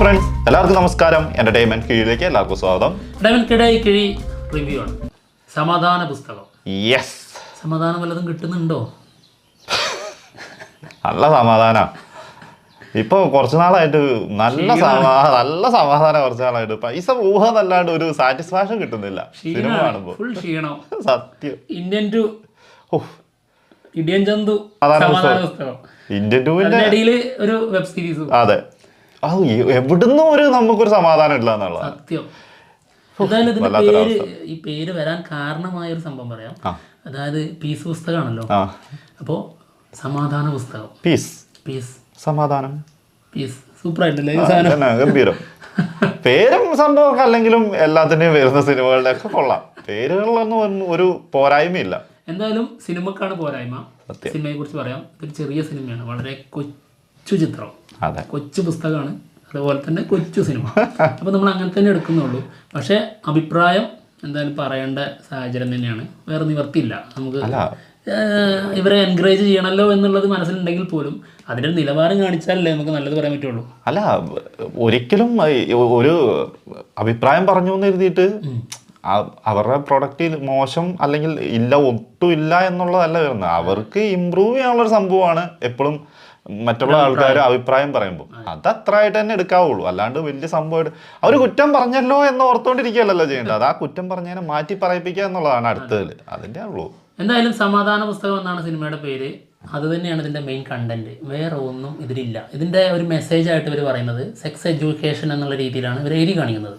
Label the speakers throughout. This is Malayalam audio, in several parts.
Speaker 1: ഫ്രണ്ട്സ്, എല്ലാവർക്കും നമസ്കാരം. എന്റർടൈൻമെന്റ് കിഴിയിലേക്ക് എല്ലാവർക്കും സ്വാഗതം.
Speaker 2: കിഴി റിവ്യൂ ആണ്. സമാധാന പുസ്തകം.
Speaker 1: യെസ്,
Speaker 2: സമാധാനം വല്ലതും കിട്ടുന്നുണ്ടോ?
Speaker 1: നല്ല സമാധാനം. ഇപ്പൊ കുറച്ചു നാളായിട്ട് നല്ല സമാധാനം. കുറച്ചു നാളായിട്ട് പൈസ പോകാന്നല്ലാണ്ട് ഒരു സാറ്റിസ്ഫാക്ഷൻ കിട്ടുന്നില്ല സിനിമ കാണുമ്പോ.
Speaker 2: ഫുൾ ക്ഷീണം.
Speaker 1: സത്യം.
Speaker 2: ഇടിയൻ ചന്തു സമാധാന പുസ്തകം.
Speaker 1: ഇന്ത്യൻ ടൂവിന്റെ
Speaker 2: ഇടയില് ഒരു വെബ് സീരീസ്.
Speaker 1: അതെ, എവിടുന്നും നമുക്കൊരു സമാധാനം ഇല്ല എന്നുള്ള
Speaker 2: സത്യം. എന്തായാലും ഇതിന്റെ ഈ പേര് വരാൻ കാരണമായ ഒരു സംഭവം പറയാം. അതായത് പീസ് പുസ്തകമാണല്ലോ. അപ്പോ സമാധാന പുസ്തകം. പീസ്
Speaker 1: സമാധാനം.
Speaker 2: പീസ് സൂപ്പർ ആയിട്ടല്ലേ
Speaker 1: ഗംഭീരം. പേരും സംഭവമൊക്കെ അല്ലെങ്കിലും എല്ലാത്തിന്റെയും വരുന്ന സിനിമകളുടെ ഒക്കെ കൊള്ളാം. പേരുകളിലൊന്നും ഒരു പോരായ്മയില്ല.
Speaker 2: എന്തായാലും സിനിമക്കാണ് പോരായ്മ. സിനിമയെ കുറിച്ച് പറയാം. ഇതൊരു ചെറിയ സിനിമയാണ്, വളരെ കൊച്ചു ചിത്രം, കൊച്ചു പുസ്തകമാണ്, അതുപോലെ തന്നെ കൊച്ചു സിനിമ. അപ്പോൾ നമ്മൾ അങ്ങനെ തന്നെ എടുക്കുന്നുള്ളൂ. പക്ഷേ അഭിപ്രായം എന്തായാലും പറയേണ്ട സാഹചര്യം തന്നെയാണ്. വേറെ നിവർത്തിയില്ല. നമുക്ക് ഇവരെ എൻകറേജ് ചെയ്യണമല്ലോ എന്നുള്ളത് മനസ്സിലുണ്ടെങ്കിൽ പോലും അതിൻ്റെ നിലവാരം കാണിച്ചാലല്ലേ നമുക്ക് നല്ലത് പറയാൻ പറ്റുള്ളൂ.
Speaker 1: അല്ല, ഒരിക്കലും ഒരു അഭിപ്രായം പറഞ്ഞു എന്ന് എഴുതിയിട്ട് അവരുടെ പ്രൊഡക്റ്റ് മോശം അല്ലെങ്കിൽ ഇല്ല, ഒട്ടും ഇല്ല എന്നുള്ളതല്ല വരുന്നത്. അവർക്ക് ഇമ്പ്രൂവ് ചെയ്യാനുള്ളൊരു സംഭവമാണ് എപ്പോഴും മറ്റുള്ള ആൾക്കാർ അഭിപ്രായം പറയുമ്പോൾ. അത് അത്ര ആയിട്ട് തന്നെ എടുക്കാവുള്ളൂ. അല്ലാണ്ട് വലിയ സംഭവമായിട്ട് അവർ കുറ്റം പറഞ്ഞല്ലോ എന്ന് ഓർത്തോണ്ടിരിക്കുകയല്ലോ ചെയ്യേണ്ടത്. അത് ആ കുറ്റം പറഞ്ഞതിനെ മാറ്റി പറയിപ്പിക്കുക എന്നുള്ളതാണ് അടുത്തതിൽ. അതിൻ്റെ ഉള്ളൂ.
Speaker 2: എന്തായാലും സമാധാന പുസ്തകം എന്നാണ് സിനിമയുടെ പേര്. അത് തന്നെയാണ് ഇതിൻ്റെ മെയിൻ കണ്ടന്റ്. വേറെ ഒന്നും ഇതിലില്ല. ഇതിൻ്റെ ഒരു മെസ്സേജ് ആയിട്ട് ഇവർ പറയുന്നത് സെക്സ് എഡ്യൂക്കേഷൻ എന്നുള്ള രീതിയിലാണ് ഇവർ എഴുതി കാണിക്കുന്നത്.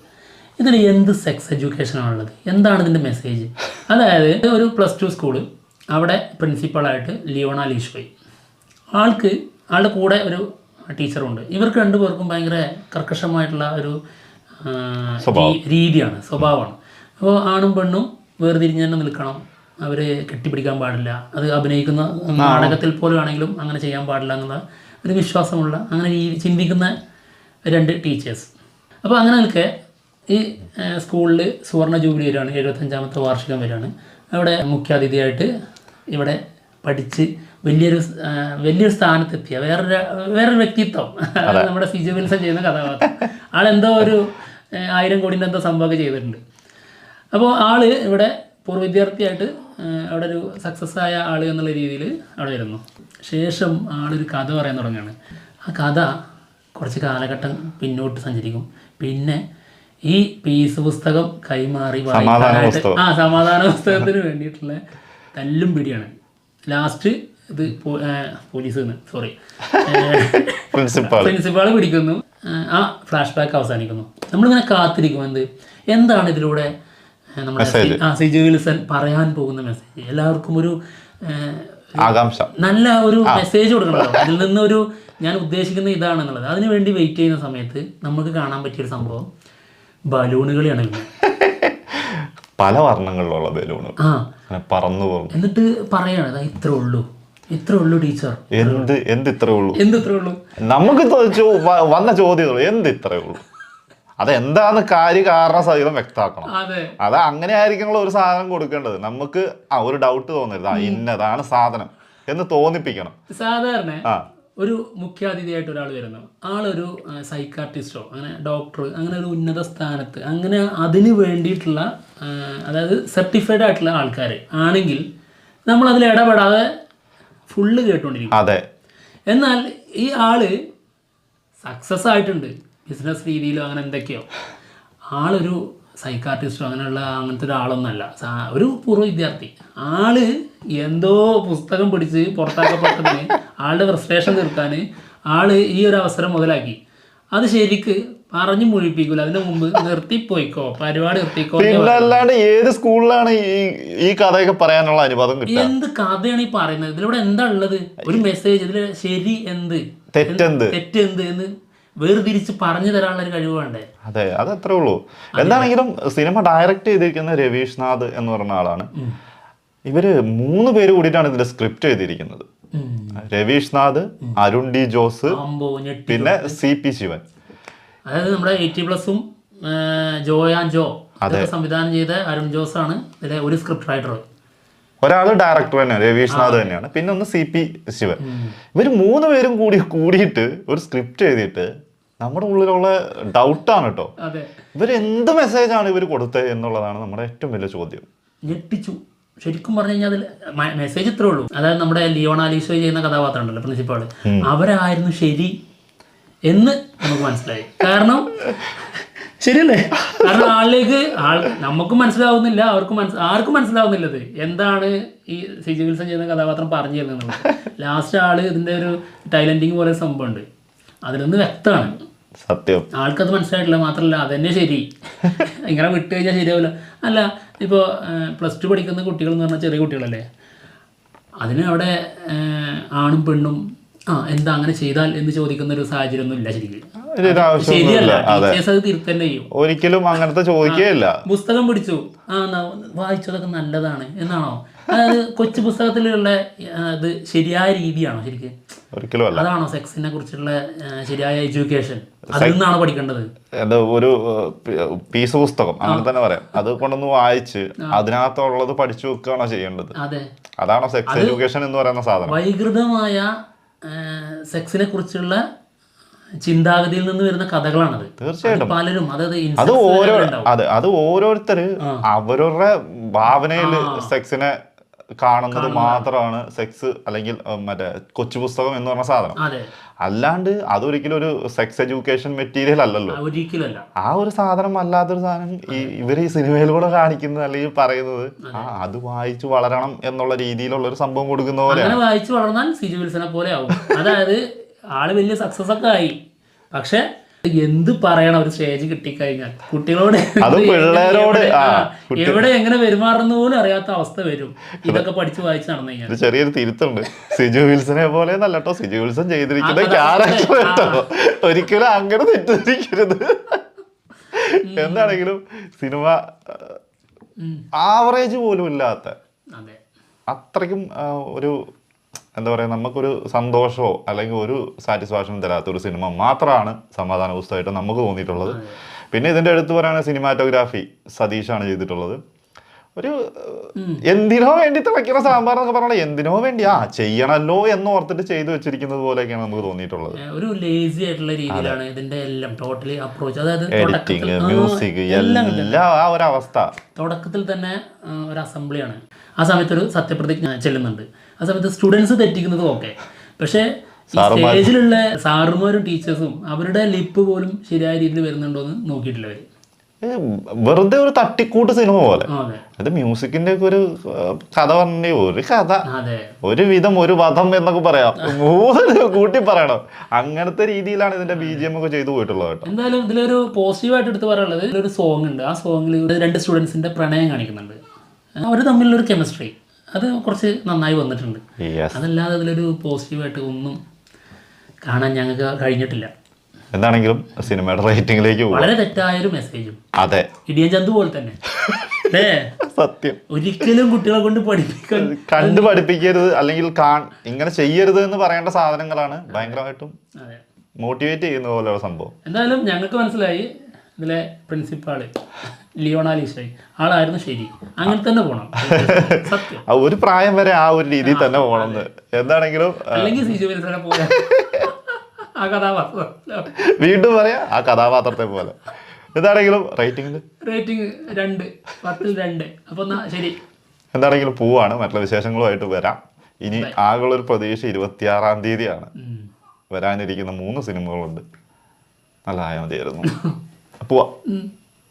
Speaker 2: ഇതിൽ എന്ത് സെക്സ് എഡ്യൂക്കേഷനാണുള്ളത്? എന്താണ് ഇതിൻ്റെ മെസ്സേജ്? അതായത് ഒരു +2 സ്കൂള്, അവിടെ പ്രിൻസിപ്പളായിട്ട് ലിയോണ ലീഷോയ്, ആളുടെ കൂടെ ഒരു ടീച്ചറുണ്ട്. ഇവർക്ക് രണ്ടുപേർക്കും ഭയങ്കര കർക്കശമായിട്ടുള്ള ഒരു രീതിയാണ്, സ്വഭാവമാണ്. അപ്പോൾ ആണും പെണ്ണും വേർതിരിഞ്ഞ് തന്നെ നിൽക്കണം. അവർ കെട്ടിപ്പിടിക്കാൻ പാടില്ല. അത് അഭിനയിക്കുന്ന നാടകത്തിൽ പോലും ആണെങ്കിലും അങ്ങനെ ചെയ്യാൻ പാടില്ല എന്നുള്ള ഒരു വിശ്വാസമുള്ള, അങ്ങനെ ചിന്തിക്കുന്ന 2 ടീച്ചേഴ്സ്. അപ്പോൾ അങ്ങനെ നിൽക്കെ ഈ സ്കൂളിൽ സുവർണ ജൂബിലി വരികയാണ്, 75ാമത്തെ വാർഷികം വരികയാണ്. അവിടെ മുഖ്യാതിഥിയായിട്ട് ഇവിടെ പഠിച്ച് വലിയൊരു സ്ഥാനത്തെത്തിയ വേറൊരു വ്യക്തിത്വം, നമ്മുടെ സിജു വിൽസൺ ചെയ്യുന്ന കഥാപാത്രം. ആളെന്തോ ഒരു 1000 കോടിൻ്റെ എന്തോ സംഭവമൊക്കെ ചെയ്തിട്ടുണ്ട്. അപ്പോൾ ആള് ഇവിടെ പൂർവ്വ വിദ്യാർത്ഥിയായിട്ട് അവിടെ ഒരു സക്സസ് ആയ ആൾ എന്നുള്ള രീതിയിൽ അവിടെ വരുന്നു. ശേഷം ആളൊരു കഥ പറയാൻ തുടങ്ങുകയാണ്. ആ കഥ കുറച്ച് കാലഘട്ടം പിന്നോട്ട് സഞ്ചരിക്കും. പിന്നെ ഈ പീസ് പുസ്തകം കൈമാറി വായിക്കാനായിട്ട് സമാധാന പുസ്തകത്തിന് വേണ്ടിയിട്ടുള്ള തല്ലും പിടിയാണ്. ലാസ്റ്റ് ഇത് പ്രിൻസിപ്പാൾ പിടിക്കുന്നു. ആ ഫ്ലാഷ് ബാക്ക് അവസാനിക്കുന്നു. നമ്മളിങ്ങനെ കാത്തിരിക്കും എന്താണ് ഇതിലൂടെ നമ്മുടെ സിജു വിൽസൺ പറയാൻ പോകുന്ന മെസ്സേജ്. എല്ലാവർക്കും ഒരു നല്ല ഒരു മെസ്സേജ് കൊടുക്കണമല്ലോ. അതിൽ നിന്നൊരു ഞാൻ ഉദ്ദേശിക്കുന്ന ഇതാണെന്നുള്ളത്. അതിനു വേണ്ടി വെയിറ്റ് ചെയ്യുന്ന സമയത്ത് നമുക്ക് കാണാൻ പറ്റിയൊരു സംഭവം ബലൂണുകളാണ്.
Speaker 1: പല വർണ്ണങ്ങളിലുള്ള ബലൂണുകൾ പറന്നു പോകും.
Speaker 2: എന്നിട്ട് പറയാണ് ഇത്രേ ഉള്ളൂ ടീച്ചർ.
Speaker 1: എന്ത് ഇത്രേ ഉള്ളൂ? നമുക്ക് വന്ന ചോദ്യം എന്ത് ഇത്രേ ഉള്ളൂ? അതെന്താന്ന് കാരണം സഹിതം വ്യക്തമാക്കണം. അത് അങ്ങനെ ആയിരിക്കും ഒരു സാധനം കൊടുക്കേണ്ടത്. നമുക്ക് ഒരു ഡൗട്ട് തോന്നരുത്, ഇന്നതാണ് സാധനം എന്ന് തോന്നിപ്പിക്കണം.
Speaker 2: സാധാരണ ഒരു മുഖ്യാതിഥിയായിട്ട് ഒരാൾ വരുന്നു. ആളൊരു സൈക്കാട്രിസ്റ്റോ അങ്ങനെ ഡോക്ടർ, അങ്ങനെ ഒരു ഉന്നത സ്ഥാനത്ത്, അങ്ങനെ അതിന് വേണ്ടിയിട്ടുള്ള അതായത് സർട്ടിഫൈഡ് ആയിട്ടുള്ള ആൾക്കാർ ആണെങ്കിൽ നമ്മൾ അതിൽ ഇടപെടാതെ ഫുള്ള് കേട്ടുകൊണ്ടിരിക്കും.
Speaker 1: അതെ.
Speaker 2: എന്നാൽ ഈ ആള് സക്സസ് ആയിട്ടുണ്ട് ബിസിനസ് രീതിയിലോ അങ്ങനെ എന്തൊക്കെയോ. ആളൊരു സൈക്കാട്രിസ്റ്റോ അങ്ങനത്തെ ഒരാളൊന്നല്ല, ഒരു പൂർവ്വ വിദ്യാർത്ഥി. ആള് എന്തോ പുസ്തകം പിടിച്ച് പുറത്താക്കപ്പെട്ടതിന് ആളുടെ ഫ്രസ്ട്രേഷൻ തീർക്കാൻ ആള് ഈ ഒരു അവസരം മുതലാക്കി. അത് ശരിക്ക് പറഞ്ഞു മുഴിപ്പിക്കൂല. അതിന് മുമ്പ് നിർത്തിപ്പോയിക്കോ, പരിപാടി നിർത്തിക്കോ.
Speaker 1: അല്ലാണ്ട് ഏത് സ്കൂളിലാണ് ഈ കഥയൊക്കെ പറയാനുള്ള അനുവാദം കിട്ടുക?
Speaker 2: എന്ത് കഥയാണ് ഈ പറയുന്നത്? ഇതിലൂടെ എന്താ ഉള്ളത്? ഒരു മെസ്സേജ്, ഇതില് ശരി എന്ത് തെറ്റെന്ത് എന്ന് വേർതിരിച്ച് പറഞ്ഞു തരാനുള്ള ഒരു കഴിവ് വേണ്ടേ?
Speaker 1: അതെ, അതത്രേ ഉള്ളൂ. എന്താണെങ്കിലും സിനിമ ഡയറക്റ്റ് ചെയ്തിരിക്കുന്ന രവീഷ് നാഥ് എന്ന് പറഞ്ഞ ആളാണ്. ഇവര് 3 പേര് കൂടിയിട്ടാണ് ഇതിന്റെ സ്ക്രിപ്റ്റ് എഴുതിയിരിക്കുന്നത്. രവീഷ് നാഥ്, അരുൺ ഡി ജോസ്, പിന്നെ CP ശിവൻ.
Speaker 2: അതായത് നമ്മുടെ 80+ഉം ജോ സംവിധാനം ചെയ്ത അരുൺ ജോസ് ആണ് ഇതിലെ ഒരു സ്ക്രിപ്റ്റ് റൈറ്റർ.
Speaker 1: ഒരാള് ഡയറക്ടർ തന്നെയാണ്, രവീഷ് നാഥ് തന്നെയാണ്. പിന്നെ ഒന്ന് CP ശിവൻ. ഇവർ 3 പേരും കൂടിയിട്ട് ഒരു സ്ക്രിപ്റ്റ് എഴുതിയിട്ട് നമ്മുടെ ഉള്ളിലുള്ള ഡൗട്ടാണ് കേട്ടോ.
Speaker 2: അതെ,
Speaker 1: ഇവരെന്ത് മെസ്സേജാണ് ഇവർ കൊടുത്തത് എന്നുള്ളതാണ് നമ്മുടെ ഏറ്റവും വലിയ ചോദ്യം.
Speaker 2: ഞെട്ടിച്ചു ശരിക്കും പറഞ്ഞു കഴിഞ്ഞാൽ. അതിൽ മെസ്സേജ് ഇത്രേ ഉള്ളൂ. അതായത് നമ്മുടെ ലിയോൺ ആലീസോ ചെയ്യുന്ന കഥാപാത്രം ഉണ്ടല്ലോ, പ്രിൻസിപ്പാള്, അവരായിരുന്നു ശരി എന്ന് നമുക്ക് മനസ്സിലായി. കാരണം ശരിയല്ലേ, കാരണം നമുക്കും മനസ്സിലാവുന്നില്ല, ആർക്കും മനസ്സിലാവുന്നില്ലത് എന്താണ് ഈ സിജി വിൽസൺ ചെയ്യുന്ന കഥാപാത്രം പറഞ്ഞു തരുന്നത്. ലാസ്റ്റ് ആള് ഇതിന്റെ ഒരു ടൈലൻഡിങ് പോലെ സംഭവം ഉണ്ട്, അതിലൊന്ന് വ്യക്തമാണ്.
Speaker 1: സത്യം,
Speaker 2: ആൾക്കത് മനസ്സിലായിട്ടില്ല. മാത്രമല്ല അതന്നെ ശരി, ഇങ്ങനെ വിട്ട് കഴിഞ്ഞാൽ ശരിയാവില്ല. അല്ല, ഇപ്പോൾ +2 പഠിക്കുന്ന കുട്ടികൾ എന്ന് പറഞ്ഞാൽ ചെറിയ കുട്ടികളല്ലേ, അതിന് അവിടെ ആണും പെണ്ണും എന്താ അങ്ങനെ ചെയ്താൽ എന്ന് ചോദിക്കുന്ന ഒരു സാഹചര്യം ഒന്നും ഇല്ല. ശരിക്കും ശരിയല്ല, ടീച്ചേഴ്സ് അത് തിരുത്തന്നെ ചെയ്യും.
Speaker 1: ഒരിക്കലും അങ്ങനത്തെ ചോദിക്കുകയില്ല.
Speaker 2: പുസ്തകം പിടിച്ചു, വായിച്ചതൊക്കെ നല്ലതാണ് എന്നാണോ? അതായത് കൊച്ചു പുസ്തകത്തിലുള്ള അത് ശരിയായ രീതിയാണോ ശരിക്കും?
Speaker 1: ഒരിക്കലും അല്ല.
Speaker 2: അതാണോ സെക്സിനെ കുറിച്ചുള്ള ശരിയായ എഡ്യൂക്കേഷൻ? അതിൽ നിന്നാണോ പഠിക്കേണ്ടത്?
Speaker 1: ഒരു പീസ് പുസ്തകം അങ്ങനെ തന്നെ പറയാം, അത് കൊണ്ടൊന്ന് വായിച്ച് അതിനകത്തുള്ളത് പഠിച്ചു വെക്കുകയാണോ ചെയ്യേണ്ടത്?
Speaker 2: അതെ,
Speaker 1: അതാണോ സെക്സ് എഡ്യൂക്കേഷൻ എന്ന് പറയുന്ന സാധനം?
Speaker 2: വൈകൃതമായ സെക്സിനെ കുറിച്ചുള്ള ചിന്താഗതിയിൽ നിന്ന് വരുന്ന കഥകളാണത്.
Speaker 1: തീർച്ചയായിട്ടും
Speaker 2: പലരും
Speaker 1: അത് ഓരോരുത്തര് അവരുടെ ഭാവനയിൽ സെക്സിനെ കാണുന്നത് മാത്രമാണ് സെക്സ് അല്ലെങ്കിൽ മറ്റേ കൊച്ചു പുസ്തകം എന്ന് പറഞ്ഞ സാധനം. അല്ലാണ്ട് അതൊരിക്കലും ഒരു സെക്സ് എഡ്യൂക്കേഷൻ മെറ്റീരിയൽ അല്ലല്ലോ.
Speaker 2: ഒരിക്കലല്ല.
Speaker 1: ആ ഒരു സാധനം അല്ലാത്തൊരു സാധനം ഇവർ ഈ സിനിമയിലൂടെ കാണിക്കുന്നത് അല്ലെങ്കിൽ പറയുന്നത് അത് വായിച്ചു വളരണം എന്നുള്ള രീതിയിലുള്ള ഒരു സംഭവം കൊടുക്കുന്ന പോലെ.
Speaker 2: വായിച്ചു വളർന്നാൽ സിജു വിൽസനെ പോലെ ആവും. അതായത് ആള് വലിയ സക്സസ് ഒക്കെ ആയി, പക്ഷെ എന്ത് പറയണം ഒരു സ്റ്റേജ് കിട്ടിക്കഴിഞ്ഞാൽ കുട്ടികളോട്
Speaker 1: പിള്ളേരോട്
Speaker 2: എവിടെ എങ്ങനെ പെരുമാറുന്ന പോലും അറിയാത്ത അവസ്ഥ വരും, ഇതൊക്കെ പഠിച്ചു വായിച്ച് നടന്നു കഴിഞ്ഞാൽ.
Speaker 1: ചെറിയൊരു തിരുത്തുണ്ട്, സിജു വിൽസനെ പോലെ നല്ലട്ടോ സിജു വിൽസൺ ചെയ്തിരിക്കുന്ന ക്യാരക്ടർ കേട്ടോ, ഒരിക്കലും അങ്ങനെ തെറ്റിദ്ധരിക്കരുത്. എന്താണെങ്കിലും സിനിമ ആവറേജ് പോലും ഇല്ലാത്ത അത്രയ്ക്കും ഒരു എന്താ പറയുക, നമുക്കൊരു സന്തോഷമോ അല്ലെങ്കിൽ ഒരു സാറ്റിസ്ഫാക്ഷനും തരാത്ത ഒരു സിനിമ മാത്രമാണ് സമാധാന പുസ്തകമായിട്ട് നമുക്ക് തോന്നിയിട്ടുള്ളത്. പിന്നെ ഇതിൻ്റെ എടുത്തു പറയുകയാണെങ്കിൽ സിനിമാറ്റോഗ്രാഫി സതീഷാണ് ചെയ്തിട്ടുള്ളത്. ഒരു എന്തിനോ വേണ്ടി തിളയ്ക്കുന്ന സാമ്പാർ എന്നൊക്കെ പറഞ്ഞാൽ എന്തിനോ വേണ്ടി ചെയ്യണല്ലോ എന്ന് ഓർത്തിട്ട് ചെയ്തു വെച്ചിരിക്കുന്നത് പോലെയൊക്കെയാണ് നമുക്ക് തോന്നിയിട്ടുള്ളത്.
Speaker 2: ഒരു ലേസി ആയിട്ടുള്ള രീതിയിലാണ് ഇതിന്റെ എല്ലാം ടോട്ടലി അപ്രോച്ച്. അതായത്
Speaker 1: എഡിറ്റിംഗ്, മ്യൂസിക് എല്ലാം ആ ഒരു അവസ്ഥ.
Speaker 2: തുടക്കത്തിൽ തന്നെ ഒരു അസംബ്ലിയാണ്, ആ സമയത്ത് ഒരു സത്യപ്രതിജ്ഞ ചെല്ലുന്നുണ്ട്. ആ സമയത്ത് സ്റ്റുഡൻസ് തെറ്റിക്കുന്നതും ഓക്കെ, പക്ഷേ സ്റ്റേജിലുള്ള സാറുമാരും ടീച്ചേഴ്സും അവരുടെ ലിപ്പ് പോലും ശരിയായ രീതിയിൽ വരുന്നുണ്ടോ എന്ന് നോക്കിയിട്ടില്ല അവര്.
Speaker 1: വെറുതെ ഒരു തട്ടിക്കൂട്ട് സിനിമ പോലെ. അത് മ്യൂസിക്കിന്റെ ഒക്കെ ഒരു കഥ പറഞ്ഞ ഒരു കഥ, ഒരു വിധം ഒരു വധം എന്നൊക്കെ പറയാം, കൂട്ടി പറയണം. അങ്ങനത്തെ രീതിയിലാണ് ഇതിന്റെ BGM ഒക്കെ ചെയ്തു പോയിട്ടുള്ളത്.
Speaker 2: എന്തായാലും ഇതിലൊരു പോസിറ്റീവായിട്ട് എടുത്ത് പറയാനുള്ളത്, ഇതിലൊരു സോങ് ഉണ്ട്. ആ സോങ്ങിൽ 2 സ്റ്റുഡൻസിന്റെ പ്രണയം കാണിക്കുന്നുണ്ട്. അവർ തമ്മിലുള്ളൊരു കെമിസ്ട്രി അത് കുറച്ച് നന്നായി വന്നിട്ടുണ്ട്. അതല്ലാതെ അതിലൊരു പോസിറ്റീവായിട്ട് ഒന്നും കാണാൻ ഞങ്ങൾക്ക് കഴിഞ്ഞിട്ടില്ല.
Speaker 1: എന്താണെങ്കിലും സിനിമയുടെ റേറ്റിംഗിലേക്ക്
Speaker 2: വളരെ തെറ്റായൊരു മെസ്സേജും.
Speaker 1: അതെ,
Speaker 2: ഇടിയൻ ചന്തു പോലെ തന്നെ.
Speaker 1: സത്യം,
Speaker 2: ഒരിക്കലും കുട്ടികളെ കൊണ്ട്
Speaker 1: കണ്ടു പഠിപ്പിക്കരുത് അല്ലെങ്കിൽ ഇങ്ങനെ ചെയ്യരുത് എന്ന് പറയേണ്ട സാധനങ്ങളാണ് ഭയങ്കരമായിട്ടും മോട്ടിവേറ്റ് ചെയ്യുന്ന പോലെയുള്ള സംഭവം.
Speaker 2: എന്തായാലും ഞങ്ങൾക്ക് മനസ്സിലായി ഇതിലെ പ്രിൻസിപ്പാള് ലിയോൺ ആലീസോ ആളായിരുന്നു ശരി. അങ്ങനെ തന്നെ പോണം, സത്യം.
Speaker 1: ഒരു പ്രായം വരെ ആ ഒരു രീതിയിൽ തന്നെ പോകണം. എന്താണെങ്കിലും
Speaker 2: അല്ലെങ്കിൽ സിജു വിൽസനെ പോലെ ആ കഥാപാത്രം
Speaker 1: വീണ്ടും പറയാ ആ കഥാപാത്രത്തെ പോലെ. എന്താണെങ്കിലും റേറ്റിംഗ്
Speaker 2: 2, 10ൽ 2. അപ്പൊ ശരി,
Speaker 1: എന്താണെങ്കിലും പോവാണ്. മറ്റുള്ള വിശേഷങ്ങളുമായിട്ട് വരാം. ഇനി ആകെയുള്ളൊരു പ്രതീക്ഷ 26-ാം തീയതിയാണ് വരാനിരിക്കുന്ന 3 സിനിമകളുണ്ട്. നല്ലതായ മതിയായിരുന്നു. പോവാ.